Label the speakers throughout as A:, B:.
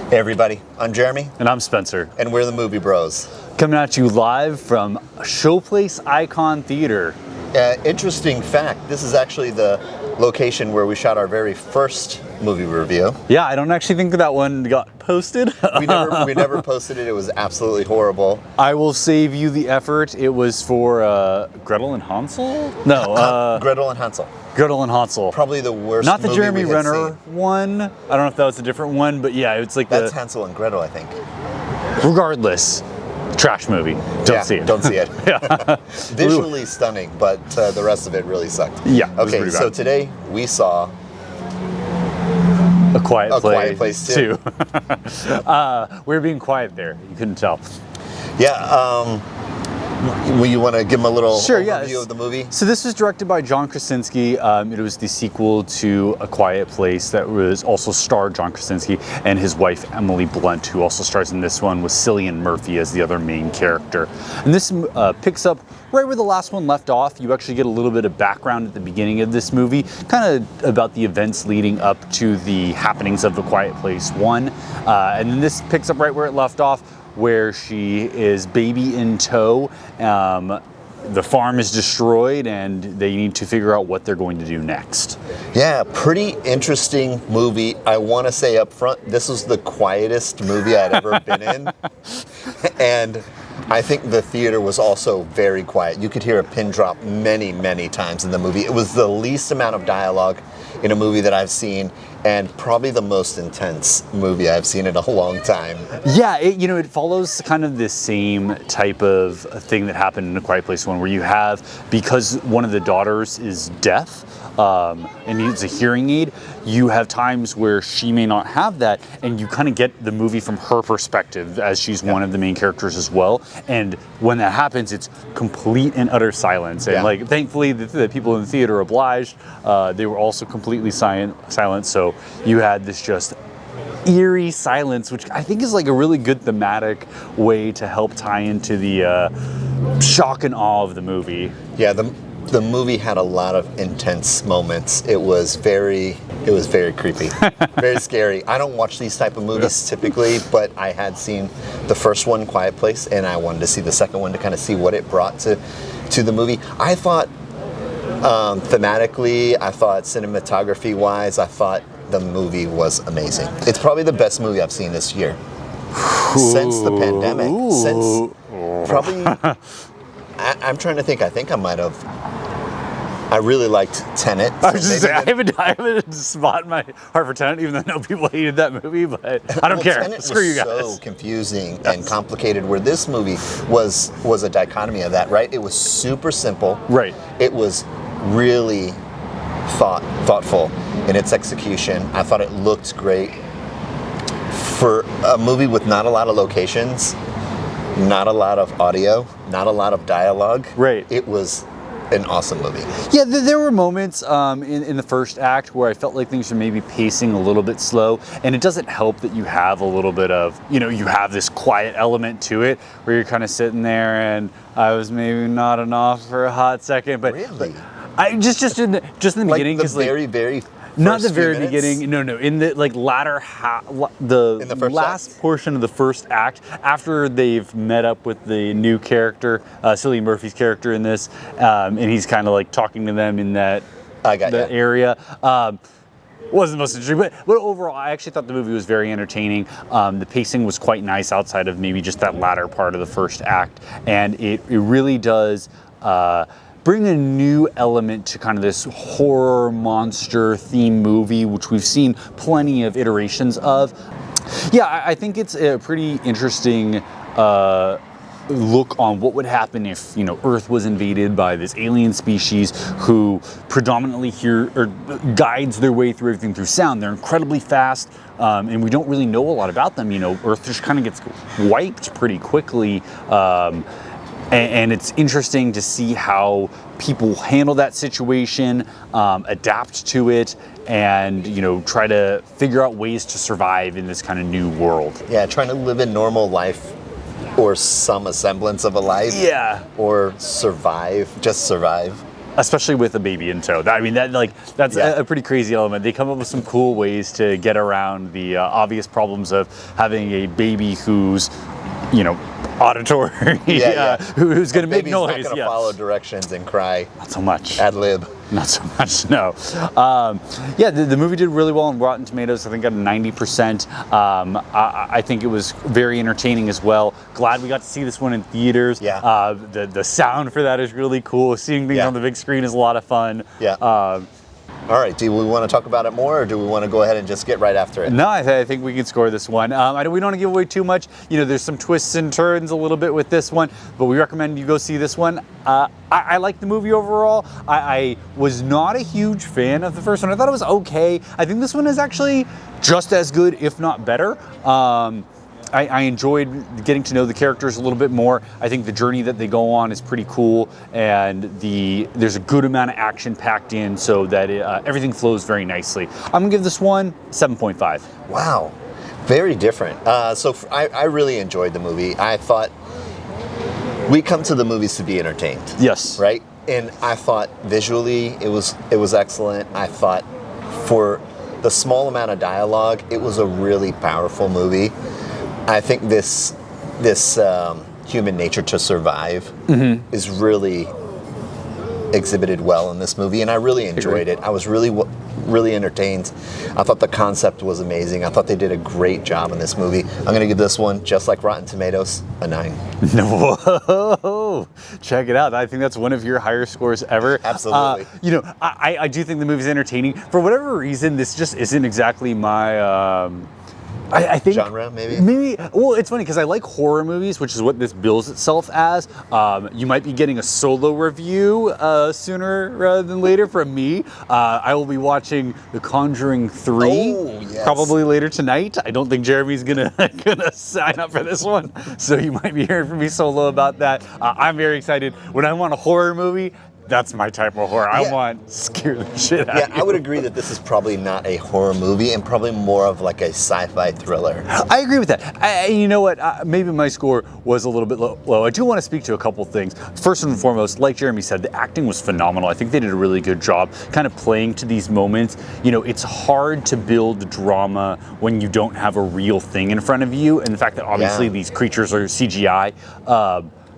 A: Hey everybody, I'm Jeremy.
B: And I'm Spencer.
A: And we're the Movie Bros.
B: Coming at you live from Showplace Icon Theater.
A: Interesting fact, this is actually the location where we shot our very first movie review.
B: Yeah, I don't actually think that one got posted.
A: we never posted it. It was absolutely horrible.
B: I will save you the effort. It was for Gretel and Hansel? No.
A: Gretel and Hansel.
B: Gretel and Hansel.
A: Probably the worst
B: Not the
A: movie
B: Jeremy
A: we had
B: Renner
A: seen.
B: one. I don't know if that was a different one, but yeah, it's like
A: That's Hansel and Gretel, I think.
B: Regardless, trash movie. Don't see it.
A: Don't see it.
B: Yeah.
A: Visually stunning, but the rest of it really sucked.
B: Yeah.
A: Okay, so today we saw
B: A Quiet
A: Place
B: 2. We're being quiet there. You couldn't tell.
A: Yeah. You want to give them a little overview of the movie?
B: So this was directed by John Krasinski. It was the sequel to A Quiet Place that was also starred John Krasinski and his wife Emily Blunt, who also stars in this one, with Cillian Murphy as the other main character. And this picks up right where the last one left off. You actually get a little bit of background at the beginning of this movie, kind of about the events leading up to the happenings of A Quiet Place 1. And then this picks up right where it left off, where she is baby in tow. The farm is destroyed and they need to figure out what they're going to do next.
A: Yeah, pretty interesting movie. I want to say up front, this was the quietest movie I'd ever been in. And I think the theater was also very quiet. You could hear a pin drop many, many times in the movie. It was the least amount of dialogue in a movie that I've seen, and probably the most intense movie I've seen in a long time.
B: Yeah, it follows kind of the same type of thing that happened in A Quiet Place 1, where you have, because one of the daughters is deaf and needs a hearing aid, you have times where she may not have that, and you kind of get the movie from her perspective, as she's one of the main characters as well. And when that happens, it's complete and utter silence. And thankfully, the people in the theater obliged. They were also completely silent, so you had this just eerie silence, which I think is like a really good thematic way to help tie into the shock and awe of the movie.
A: Yeah, the movie had a lot of intense moments. It was very creepy, very scary. I don't watch these type of movies typically, but I had seen the first one, Quiet Place, and I wanted to see the second one to kind of see what it brought to the movie. I thought thematically, I thought cinematography-wise, I thought the movie was amazing. It's probably the best movie I've seen this year. Since the pandemic. Since probably... I'm trying to think. I think I might have... I really liked Tenet.
B: I was just saying, I haven't spot my heart for Tenet, even though I know people hated that movie, but I don't care.
A: Tenet
B: Screw you guys.
A: was so confusing and complicated, where this movie was a dichotomy of that, right? It was super simple.
B: Right.
A: It was really thoughtful in its execution. I thought it looked great. For a movie with not a lot of locations, not a lot of audio, not a lot of dialogue.
B: Right.
A: It was an awesome movie.
B: Yeah, there were moments in the first act where I felt like things were maybe pacing a little bit slow, and it doesn't help that you have a little bit of, you have this quiet element to it where you're kind of sitting there, and I was maybe nodding off for a hot second, but
A: really?
B: I just in the beginning,
A: the very
B: not the very beginning. No. In the latter the last portion of the first act, after they've met up with the new character, Cillian Murphy's character in this, and he's kind of like talking to them in that area. Wasn't the most interesting, but overall, I actually thought the movie was very entertaining. The pacing was quite nice outside of maybe just that latter part of the first act, and it really does. Bring a new element to kind of this horror monster theme movie, which we've seen plenty of iterations of. Yeah, I think it's a pretty interesting look on what would happen if Earth was invaded by this alien species who predominantly guides their way through everything through sound. They're incredibly fast, and we don't really know a lot about them. Earth just kind of gets wiped pretty quickly. And it's interesting to see how people handle that situation, adapt to it, and try to figure out ways to survive in this kind of new world.
A: Yeah, trying to live a normal life, or some semblance of a life.
B: Yeah.
A: Or survive, just survive.
B: especially with a baby in tow. I mean, that's a pretty crazy element. They come up with some cool ways to get around the obvious problems of having a baby who's, auditory, who's going to make noise.
A: Not going to follow directions and cry.
B: Not so much.
A: Ad lib.
B: Not so much, no. The movie did really well on Rotten Tomatoes. I think got a 90%. I think it was very entertaining as well. Glad we got to see this one in theaters.
A: Yeah.
B: The sound for that is really cool. Seeing things on the big screen is a lot of fun.
A: Yeah. All right, do we want to talk about it more, or do we want to go ahead and just get right after it?
B: No, I think we can score this one. We don't want to give away too much. There's some twists and turns a little bit with this one, but we recommend you go see this one. I like the movie overall. I was not a huge fan of the first one. I thought it was okay. I think this one is actually just as good, if not better. I enjoyed getting to know the characters a little bit more. I think the journey that they go on is pretty cool, and there's a good amount of action packed in, so that everything flows very nicely. I'm gonna give this one 7.5.
A: Wow, very different. I really enjoyed the movie. I thought we come to the movies to be entertained.
B: Yes.
A: Right? And I thought visually it was excellent. I thought for the small amount of dialogue, it was a really powerful movie. I think this human nature to survive is really exhibited well in this movie, and I really enjoyed it. I was really entertained. I thought the concept was amazing. I thought they did a great job in this movie. I'm going to give this one, just like Rotten Tomatoes, a 9.
B: Whoa! Check it out. I think that's one of your higher scores ever.
A: Absolutely.
B: I do think the movie's entertaining. For whatever reason, this just isn't exactly my... I think
A: genre, maybe.
B: Well, it's funny because I like horror movies, which is what this bills itself as. You might be getting a solo review sooner rather than later from me. I will be watching The Conjuring 3 probably later tonight. I don't think Jeremy's gonna sign up for this one, so you might be hearing from me solo about that. I'm very excited. When I want a horror movie, that's my type of horror. I want scare the shit out of you.
A: I would agree that this is probably not a horror movie and probably more of like a sci-fi thriller.
B: I agree with that. You know what? Maybe my score was a little bit low. I do want to speak to a couple things. First and foremost, like Jeremy said, the acting was phenomenal. I think they did a really good job kind of playing to these moments. It's hard to build drama when you don't have a real thing in front of you. And the fact that obviously these creatures are CGI,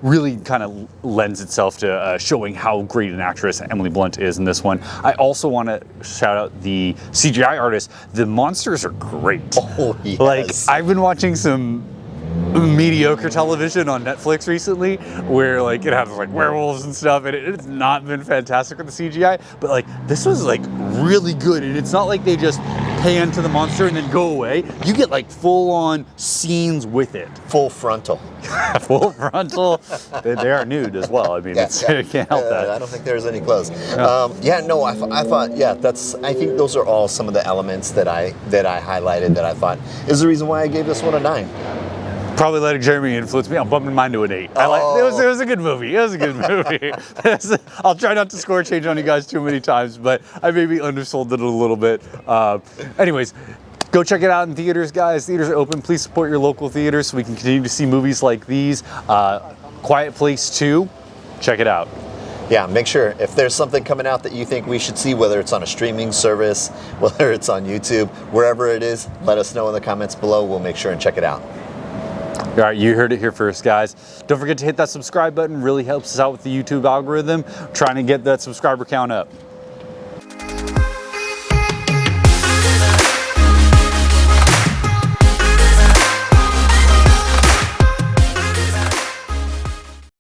B: really kind of lends itself to showing how great an actress Emily Blunt is in this one. I also want to shout out the CGI artists. The monsters are great.
A: Oh, yes.
B: Like, I've been watching some mediocre television on Netflix recently where like it has like werewolves and stuff, and it's not been fantastic with the CGI, but like this was like really good, and it's not like they just pan to the monster and then go away. You get like full on scenes with it.
A: Full frontal.
B: Full frontal. They are nude as well. I mean, you can't help that.
A: I don't think there's any clothes. I thought I think those are all some of the elements that I highlighted that I thought is the reason why I gave this one a 9.
B: Probably letting Jeremy influence me. I'm bumping mine to an 8. It was a good movie. It was a good movie. I'll try not to score change on you guys too many times, but I maybe undersold it a little bit. Anyways, go check it out in theaters, guys. Theaters are open. Please support your local theaters so we can continue to see movies like these. Quiet Place 2, check it out.
A: Yeah, make sure if there's something coming out that you think we should see, whether it's on a streaming service, whether it's on YouTube, wherever it is, let us know in the comments below. We'll make sure and check it out.
B: All right, you heard it here first, guys. Don't forget to hit that subscribe button. Really helps us out with the YouTube algorithm. Trying to get that subscriber count up.